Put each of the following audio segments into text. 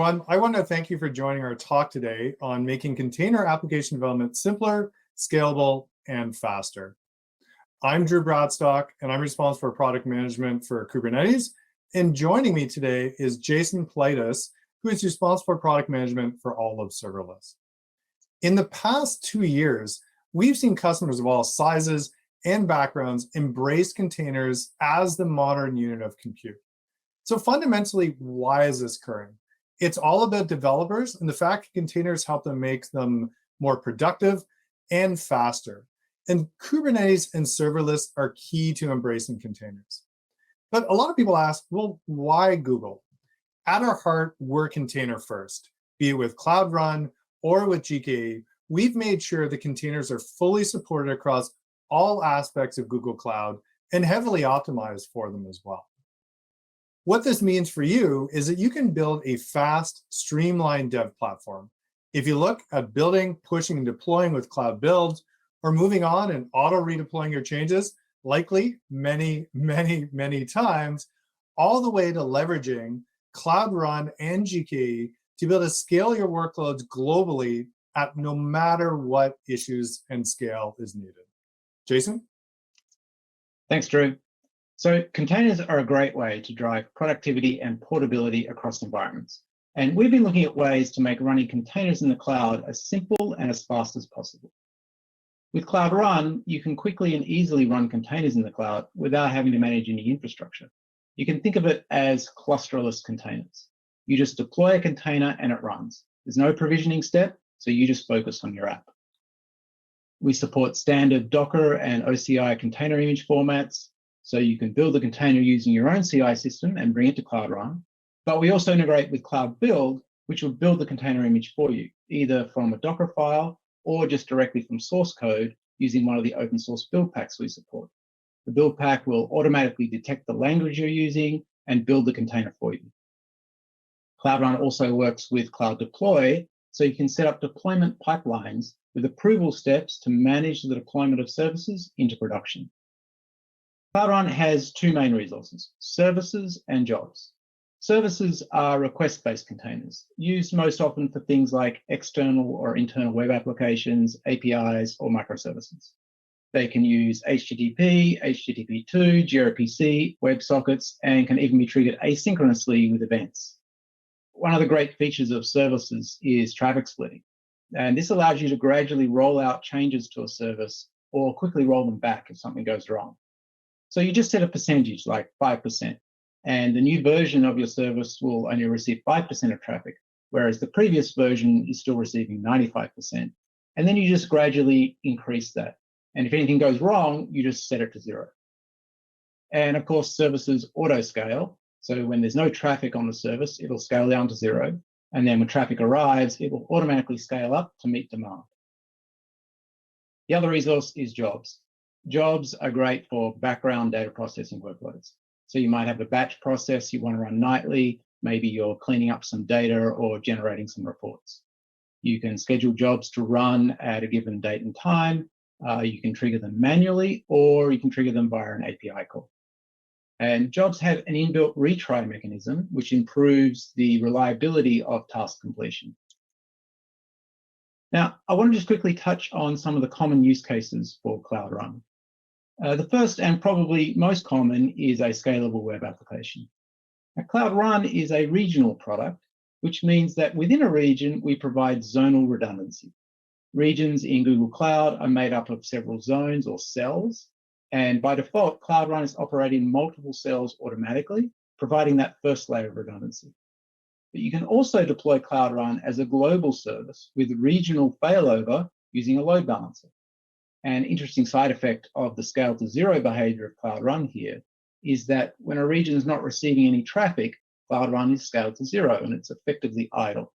everyone. I want to thank you for joining our talk today on making container application development simpler, scalable, and faster. I'm Drew Bradstock, and I'm responsible for product management for Kubernetes. And joining me today is Jason Politis, who is responsible for product management for all of serverless. In the past 2 years, we've seen customers of all sizes and backgrounds embrace containers as the modern unit of compute. So fundamentally, why is this occurring? It's all about developers and the fact that containers help them make them more productive and faster. And Kubernetes and serverless are key to embracing containers. But a lot of people ask, well, why Google? At our heart, we're container first. Be it with Cloud Run or with GKE, we've made sure the containers are fully supported across all aspects of Google Cloud and heavily optimized for them as well. What this means for you is that you can build a fast, streamlined dev platform. If you look at building, pushing, and deploying with Cloud Build, or moving on and auto-redeploying your changes, likely many times, all the way to leveraging Cloud Run and GKE to be able to scale your workloads globally at no matter what issues and scale is needed. Jason? Thanks, Drew. So containers are a great way to drive productivity and portability across environments. And we've been looking at ways to make running containers in the cloud as simple and as fast as possible. With Cloud Run, you can quickly and easily run containers in the cloud without having to manage any infrastructure. You can think of it as clusterless containers. You just deploy a container and it runs. There's no provisioning step, so you just focus on your app. We support standard Docker and OCI container image formats, so you can build a container using your own CI system and bring it to Cloud Run. But we also integrate with Cloud Build, which will build the container image for you, either from a Docker file or just directly from source code using one of the open source build packs we support. The build pack will automatically detect the language you're using and build the container for you. Cloud Run also works with Cloud Deploy, so you can set up deployment pipelines with approval steps to manage the deployment of services into production. Cloud Run has two main resources, services and jobs. Services are request-based containers, used most often for things like external or internal web applications, APIs, or microservices. They can use HTTP, HTTP2, gRPC, WebSockets, and can even be triggered asynchronously with events. One of the great features of services is traffic splitting. And this allows you to gradually roll out changes to a service or quickly roll them back if something goes wrong. So you just set a percentage, like 5%, and the new version of your service will only receive 5% of traffic, whereas the previous version is still receiving 95%. And then you just gradually increase that. And if anything goes wrong, you just set it to 0. And of course, services auto-scale. So when there's no traffic on the service, it'll scale down to 0. And then when traffic arrives, it will automatically scale up to meet demand. The other resource is jobs. Jobs are great for background data processing workloads. So you might have a batch process you want to run nightly. Maybe you're cleaning up some data or generating some reports. You can schedule jobs to run at a given date and time. You can trigger them manually, or you can trigger them via an API call. And jobs have an inbuilt retry mechanism, which improves the reliability of task completion. Now, I want to just quickly touch on some of the common use cases for Cloud Run. The first and probably most common is a scalable web application. Now, Cloud Run is a regional product, which means that within a region, we provide zonal redundancy. Regions in Google Cloud are made up of several zones or cells, and by default, Cloud Run is operating multiple cells automatically, providing that first layer of redundancy. But you can also deploy Cloud Run as a global service with regional failover using a load balancer. An interesting side effect of the scale to 0 behavior of Cloud Run here is that when a region is not receiving any traffic, Cloud Run is scaled to 0 and it's effectively idle,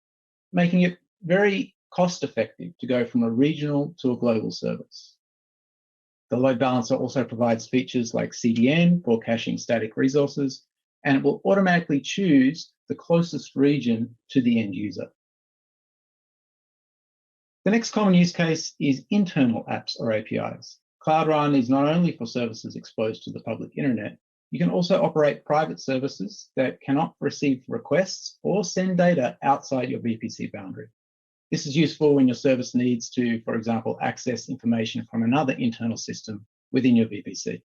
making it very cost effective to go from a regional to a global service. The load balancer also provides features like CDN for caching static resources, and it will automatically choose the closest region to the end user. The next common use case is internal apps or APIs. Cloud Run is not only for services exposed to the public internet, You can also operate private services that cannot receive requests or send data outside your VPC boundary. This is useful when your service needs to, for example, access information from another internal system within your VPC.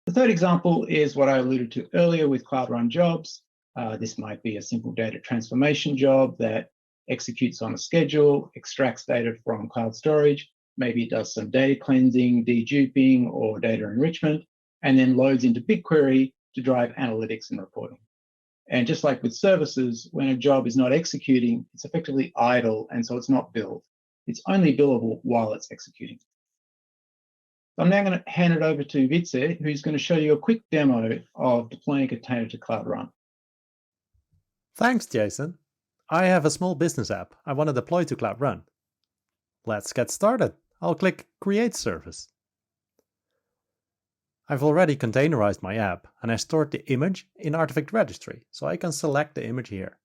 The third example is what I alluded to earlier with Cloud Run jobs. This might be a simple data transformation job that executes on a schedule, extracts data from cloud storage, maybe it does some data cleansing, deduping, or data enrichment, and then loads into BigQuery to drive analytics and reporting. And just like with services, when a job is not executing, it's effectively idle, and so it's not billed. It's only billable while it's executing. I'm now going to hand it over to Vitse, who's going to show you a quick demo of deploying a container to Cloud Run. Thanks, Jason. I have a small business app I want to deploy to Cloud Run. Let's get started. I'll click Create Service. I've already containerized my app and I stored the image in Artifact Registry, so I can select the image here.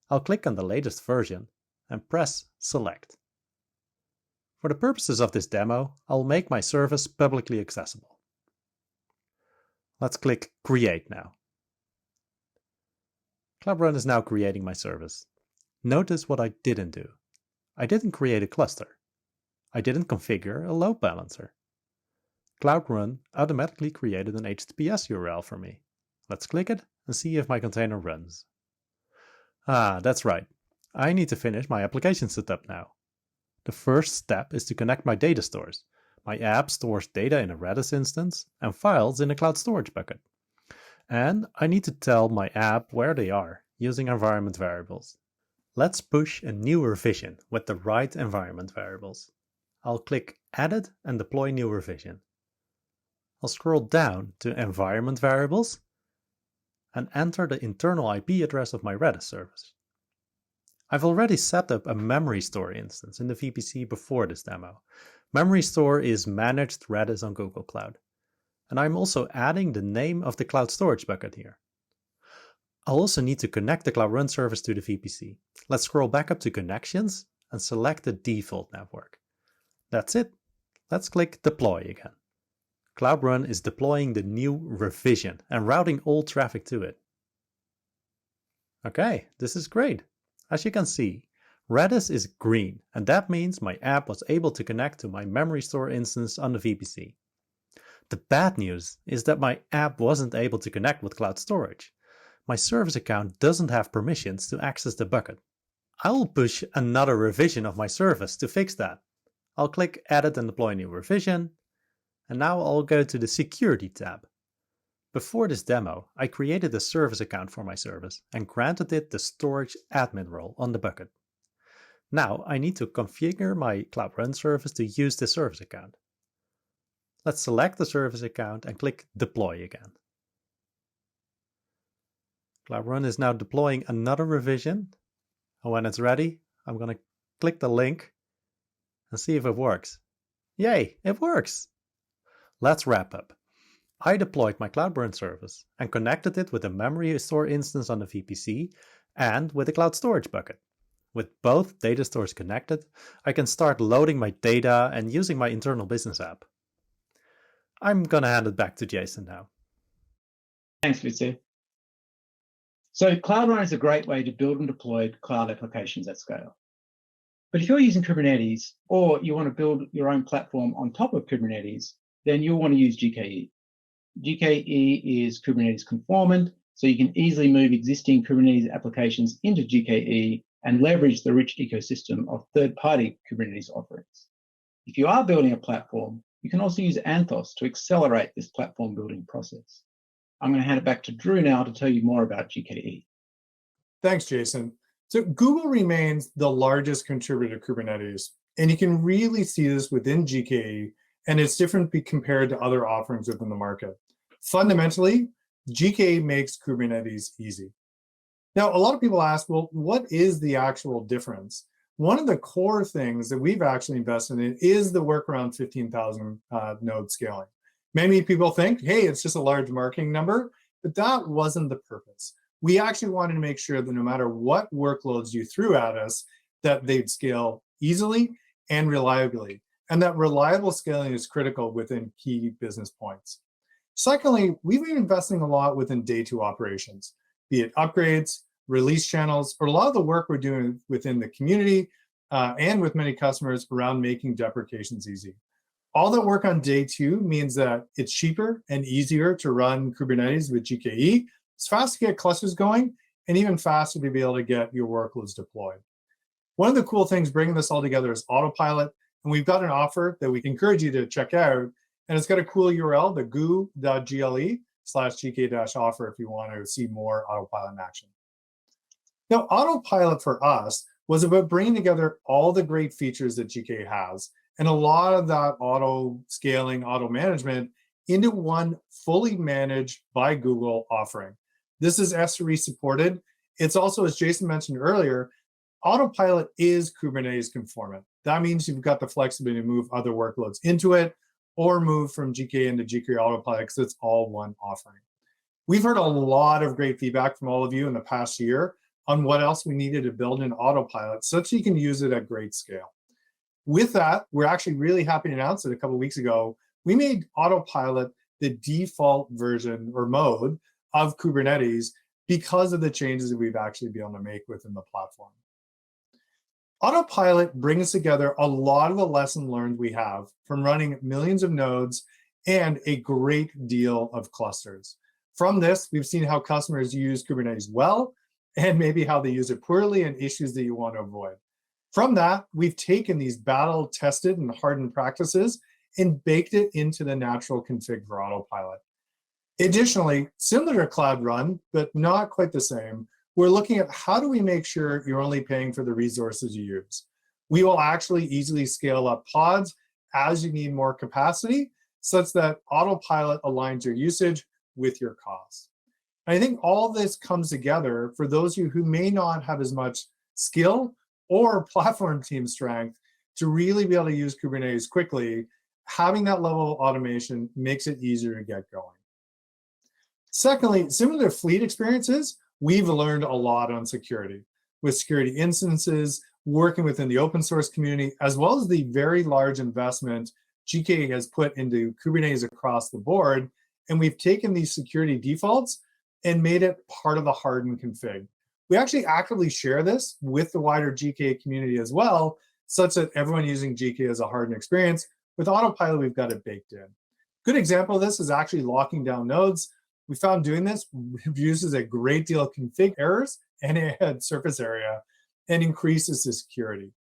I'll click on the latest version and press Select. For the purposes of this demo, I'll make my service publicly accessible. Let's click Create now. Cloud Run is now creating my service. Notice what I didn't do. I didn't create a cluster. I didn't configure a load balancer. Cloud Run automatically created an HTTPS URL for me. Let's click it and see if my container runs. Ah, that's right. I need to finish my application setup now. The first step is to connect my data stores. My app stores data in a Redis instance and files in a cloud storage bucket. And I need to tell my app where they are using environment variables. Let's push a new revision with the right environment variables. I'll click Edit and Deploy New Revision. I'll scroll down to Environment Variables and enter the internal IP address of my Redis service. I've already set up a memory store instance in the VPC before this demo. Memory store is managed Redis on Google Cloud. And I'm also adding the name of the cloud storage bucket here. I'll also need to connect the Cloud Run service to the VPC. Let's scroll back up to Connections and select the default network. That's it. Let's click Deploy again. Cloud Run is deploying the new revision and routing all traffic to it. Okay, this is great. As you can see, Redis is green, and that means my app was able to connect to my memory store instance on the VPC. The bad news is that my app wasn't able to connect with cloud storage. My service account doesn't have permissions to access the bucket. I'll push another revision of my service to fix that. I'll click Edit and Deploy New Revision, and now I'll go to the Security tab. Before this demo, I created a service account for my service and granted it the storage admin role on the bucket. Now I need to configure my Cloud Run service to use this service account. Let's select the service account and click Deploy again. Cloud Run is now deploying another revision. And when it's ready, I'm going to click the link and see if it works. Yay, it works! Let's wrap up. I deployed my Cloud Run service and connected it with a memory store instance on the VPC and with a cloud storage bucket. With both data stores connected, I can start loading my data and using my internal business app. I'm going to hand it back to Jason now. Thanks, Vitse. So Cloud Run is a great way to build and deploy cloud applications at scale. But if you're using Kubernetes or you want to build your own platform on top of Kubernetes, then you'll want to use GKE. GKE is Kubernetes conformant, so you can easily move existing Kubernetes applications into GKE and leverage the rich ecosystem of third-party Kubernetes offerings. If you are building a platform, you can also use Anthos to accelerate this platform building process. I'm going to hand it back to Drew now to tell you more about GKE. Thanks, Jason. So Google remains the largest contributor to Kubernetes, and you can really see this within GKE, and it's different compared to other offerings within the market. Fundamentally, GKE makes Kubernetes easy. Now, a lot of people ask, well, what is the actual difference? One of the core things that we've actually invested in is the work around 15,000 node scaling. Many people think, hey, it's just a large marketing number, but that wasn't the purpose. We actually wanted to make sure that no matter what workloads you threw at us, that they'd scale easily and reliably. And that reliable scaling is critical within key business points. Secondly, we've been investing a lot within day two operations, be it upgrades, release channels, or a lot of the work we're doing within the community and with many customers around making deprecations easy. All that work on day two means that it's cheaper and easier to run Kubernetes with GKE. It's fast to get clusters going and even faster to be able to get your workloads deployed. One of the cool things bringing this all together is Autopilot, and we've got an offer that we encourage you to check out, and it's got a cool URL, the goo.gle/gk-offer if you want to see more Autopilot in action. Now, Autopilot for us was about bringing together all the great features that GKE has, and a lot of that auto scaling, auto management into one fully managed by Google offering. This is SRE supported. It's also, as Jason mentioned earlier, Autopilot is Kubernetes conformant. That means you've got the flexibility to move other workloads into it or move from GKE into GKE Autopilot because it's all one offering. We've heard a lot of great feedback from all of you in the past year on what else we needed to build in Autopilot so that you can use it at great scale. With that, we're actually really happy to announce that a couple of weeks ago, we made Autopilot the default version or mode of Kubernetes because of the changes that we've actually been able to make within the platform. Autopilot brings together a lot of the lessons learned we have from running millions of nodes and a great deal of clusters. From this, we've seen how customers use Kubernetes well and maybe how they use it poorly and issues that you want to avoid. From that, we've taken these battle-tested and hardened practices and baked it into the natural config for Autopilot. Additionally, similar to Cloud Run, but not quite the same, we're looking at how do we make sure you're only paying for the resources you use. We will actually easily scale up pods as you need more capacity, such that Autopilot aligns your usage with your costs. And I think all this comes together for those of you who may not have as much skill or platform team strength to really be able to use Kubernetes quickly. Having that level of automation makes it easier to get going. Secondly, similar to fleet experiences, we've learned a lot on security, with security instances, working within the open source community, as well as the very large investment GKE has put into Kubernetes across the board. And we've taken these security defaults and made it part of the hardened config. We actually actively share this with the wider GKE community as well, such that everyone using GKE has a hardened experience. With Autopilot, we've got it baked in. Good example of this is actually locking down nodes. We found doing this reduces a great deal of config errors and it had surface area and increases the security.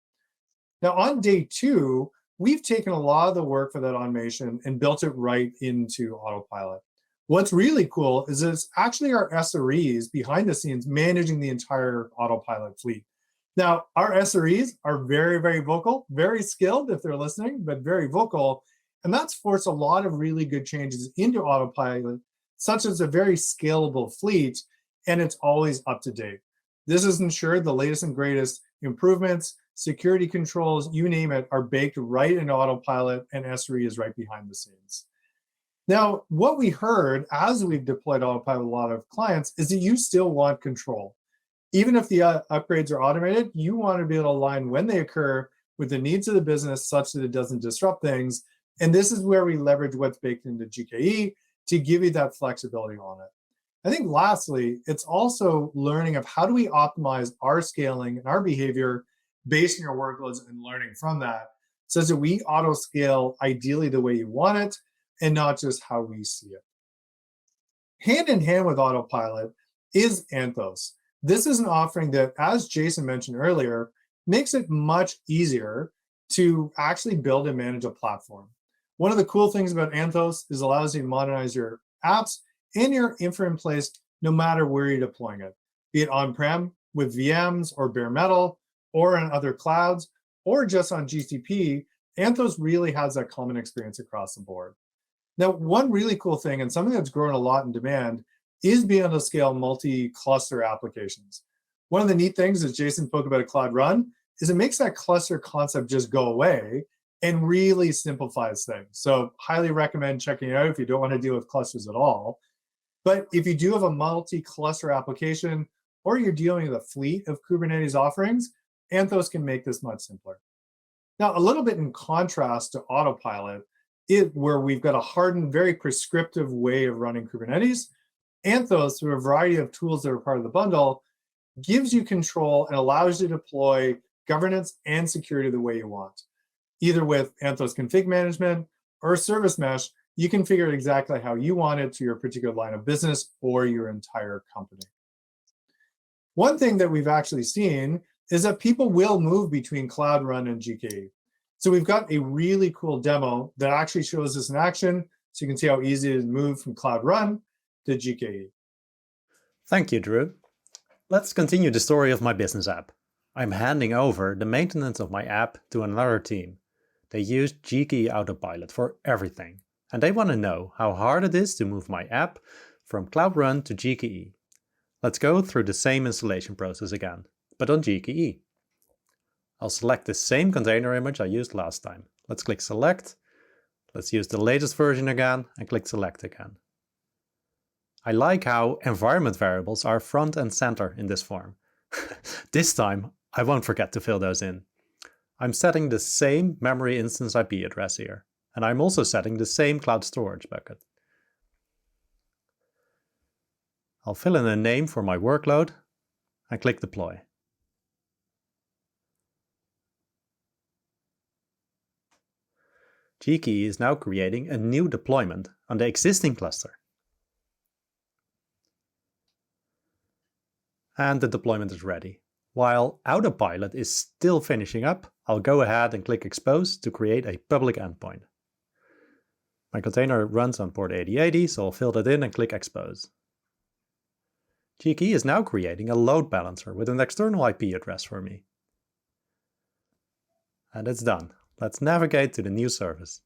Now on day two, we've taken a lot of the work for that automation and built it right into Autopilot. What's really cool is it's actually our SREs behind the scenes managing the entire Autopilot fleet. Now, our SREs are very, very vocal, very skilled if they're listening, but very vocal. And that's forced a lot of really good changes into Autopilot, such as a very scalable fleet, and it's always up to date. This has ensured the latest and greatest improvements, security controls, you name it, are baked right into Autopilot, and SRE is right behind the scenes. Now, what we heard as we've deployed Autopilot a lot of clients is that you still want control. Even if the upgrades are automated, you want to be able to align when they occur with the needs of the business such that it doesn't disrupt things. And this is where we leverage what's baked into GKE to give you that flexibility on it. I think lastly, it's also learning of how do we optimize our scaling and our behavior based on your workloads and learning from that so that we auto scale ideally the way you want it and not just how we see it. Hand in hand with Autopilot is Anthos. This is an offering that, as Jason mentioned earlier, makes it much easier to actually build and manage a platform. One of the cool things about Anthos is it allows you to modernize your apps and your infra in place no matter where you're deploying it, be it on-prem with VMs or bare metal or on other clouds or just on GCP. Anthos really has that common experience across the board. Now, one really cool thing and something that's grown a lot in demand is being able to scale multi-cluster applications. One of the neat things, as Jason spoke about at Cloud Run, is it makes that cluster concept just go away and really simplifies things. So highly recommend checking it out if you don't want to deal with clusters at all. But if you do have a multi-cluster application or you're dealing with a fleet of Kubernetes offerings, Anthos can make this much simpler. Now, a little bit in contrast to Autopilot, where we've got a hardened, very prescriptive way of running Kubernetes. Anthos, through a variety of tools that are part of the bundle, gives you control and allows you to deploy governance and security the way you want. Either with Anthos config management or service mesh, you configure it exactly how you want it to your particular line of business or your entire company. One thing that we've actually seen is that people will move between Cloud Run and GKE. So we've got a really cool demo that actually shows this in action, so you can see how easy it is to move from Cloud Run to GKE. Thank you, Drew. Let's continue the story of my business app. I'm handing over the maintenance of my app to another team. They use GKE Autopilot for everything, and they want to know how hard it is to move my app from Cloud Run to GKE. Let's go through the same installation process again, but on GKE. I'll select the same container image I used last time. Let's click Select. Let's use the latest version again and click Select again. I like how environment variables are front and center in this form. This time, I won't forget to fill those in. I'm setting the same memory instance IP address here, and I'm also setting the same cloud storage bucket. I'll fill in a name for my workload and click Deploy. GKE is now creating a new deployment on the existing cluster. And the deployment is ready. While Autopilot is still finishing up, I'll go ahead and click Expose to create a public endpoint. My container runs on port 8080, so I'll fill that in and click Expose. GKE is now creating a load balancer with an external IP address for me. And it's done. Let's navigate to the new service.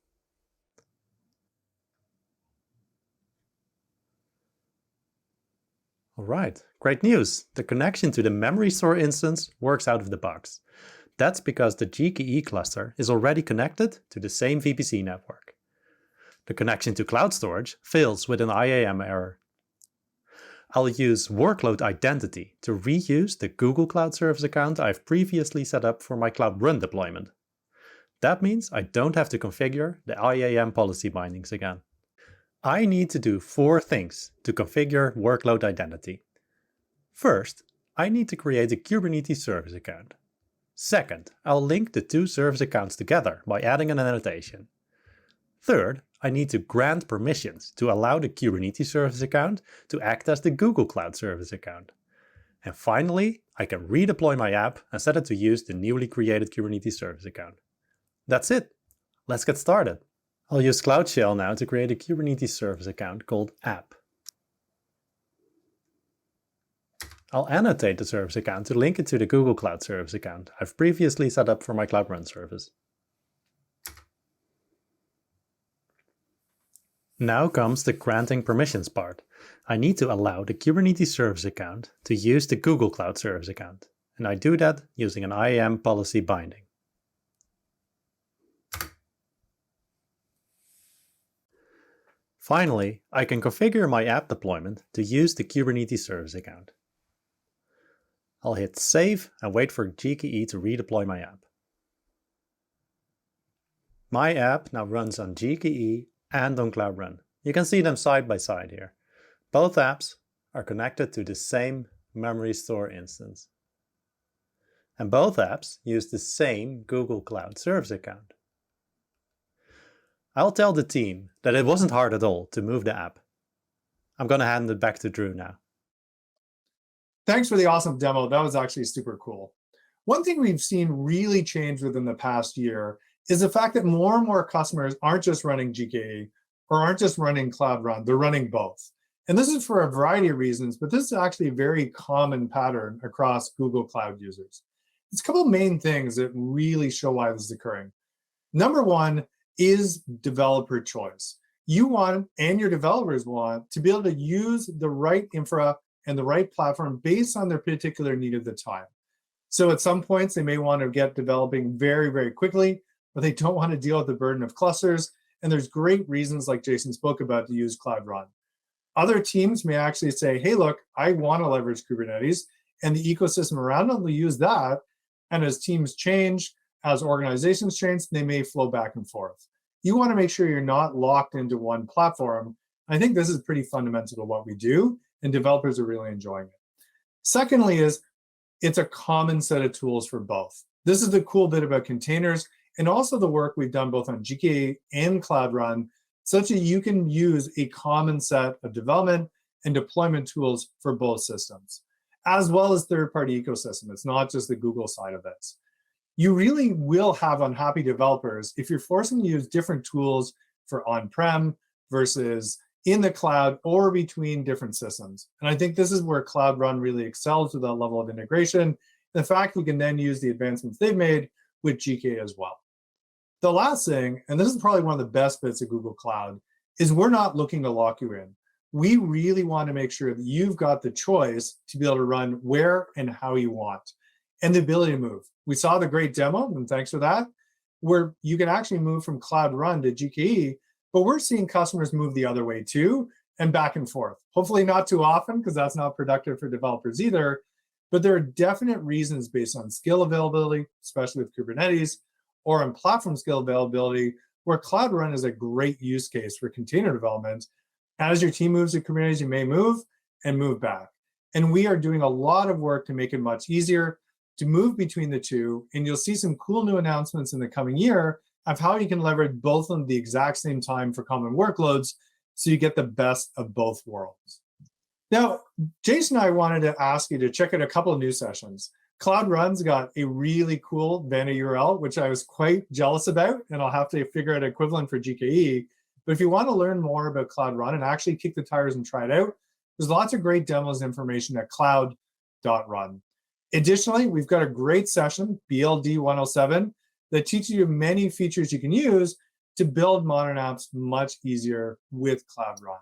Alright, great news! The connection to the memory store instance works out of the box. That's because the GKE cluster is already connected to the same VPC network. The connection to cloud storage fails with an IAM error. I'll use workload identity to reuse the Google Cloud Service account I've previously set up for my Cloud Run deployment. That means I don't have to configure the IAM policy bindings again. I need to do 4 things to configure workload identity. First, I need to create a Kubernetes service account. Second, I'll link the 2 service accounts together by adding an annotation. Third, I need to grant permissions to allow the Kubernetes service account to act as the Google Cloud Service account. And finally, I can redeploy my app and set it to use the newly created Kubernetes service account. That's it. Let's get started. I'll use Cloud Shell now to create a Kubernetes service account called app. I'll annotate the service account to link it to the Google Cloud Service account I've previously set up for my Cloud Run service. Now comes the granting permissions part. I need to allow the Kubernetes service account to use the Google Cloud Service account, and I do that using an IAM policy binding. Finally, I can configure my app deployment to use the Kubernetes service account. I'll hit Save and wait for GKE to redeploy my app. My app now runs on GKE and on Cloud Run. You can see them side by side here. Both apps are connected to the same memory store instance. And both apps use the same Google Cloud Service account. I'll tell the team that it wasn't hard at all to move the app. I'm going to hand it back to Drew now. Thanks for the awesome demo. That was actually super cool. One thing we've seen really change within the past year is the fact that more and more customers aren't just running GKE or aren't just running Cloud Run, they're running both. And this is for a variety of reasons, but this is actually a very common pattern across Google Cloud users. There's a couple of main things that really show why this is occurring. Number one is developer choice. You want, and your developers want, to be able to use the right infra and the right platform based on their particular need at the time. So at some points, they may want to get developing very, very quickly, but they don't want to deal with the burden of clusters. And there's great reasons, like Jason spoke about, to use Cloud Run. Other teams may actually say, hey, look, I want to leverage Kubernetes, and the ecosystem around them will use that. And as teams change, as organizations change, they may flow back and forth. you want to make sure you're not locked into one platform. I think this is pretty fundamental to what we do, and developers are really enjoying it. Secondly is it's a common set of tools for both. This is the cool bit about containers and also the work we've done both on GKE and Cloud Run, such that you can use a common set of development and deployment tools for both systems, as well as third-party ecosystem. It's not just the Google side of this. You really will have unhappy developers if you're forcing them to use different tools for on-prem versus in the cloud or between different systems. And I think this is where Cloud Run really excels with that level of integration. In fact, we can then use the advancements they've made with GKE as well. The last thing, and this is probably one of the best bits of Google Cloud, is we're not looking to lock you in. We really want to make sure that you've got the choice to be able to run where and how you want, and the ability to move. We saw the great demo, and thanks for that, where you can actually move from Cloud Run to GKE, but we're seeing customers move the other way too, and back and forth. Hopefully not too often, because that's not productive for developers either, but there are definite reasons based on skill availability, especially with Kubernetes, or on platform skill availability, where Cloud Run is a great use case for container development. As your team moves to Kubernetes, you may move and move back. And we are doing a lot of work to make it much easier to move between the two. And you'll see some cool new announcements in the coming year of how you can leverage both of them at the exact same time for common workloads, so you get the best of both worlds. Now, Jason and I wanted to ask you to check out a couple of new sessions. Cloud Run's got a really cool Vanna URL, which I was quite jealous about, and I'll have to figure out an equivalent for GKE. But if you want to learn more about Cloud Run and actually kick the tires and try it out, there's lots of great demos and information at cloud.run. Additionally, we've got a great session, BLD 107, that teaches you many features you can use to build modern apps much easier with Cloud Run.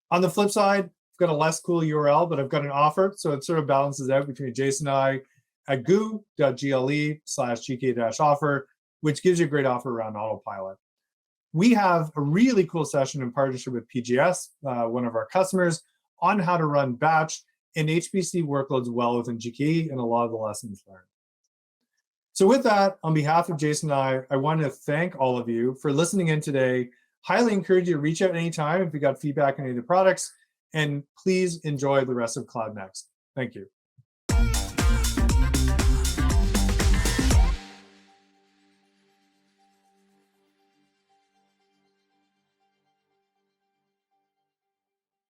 On the flip side, I've got a less cool URL, but I've got an offer, so it sort of balances out between Jason and I at goo.gle/gk-offer, which gives you a great offer around Autopilot. We have a really cool session in partnership with PGS, one of our customers, on how to run batch and HPC workloads well within GKE and a lot of the lessons learned. So with that, on behalf of Jason and I want to thank all of you for listening in today. Highly encourage you to reach out anytime if you got feedback on any of the products, and please enjoy the rest of Cloud Next. Thank you.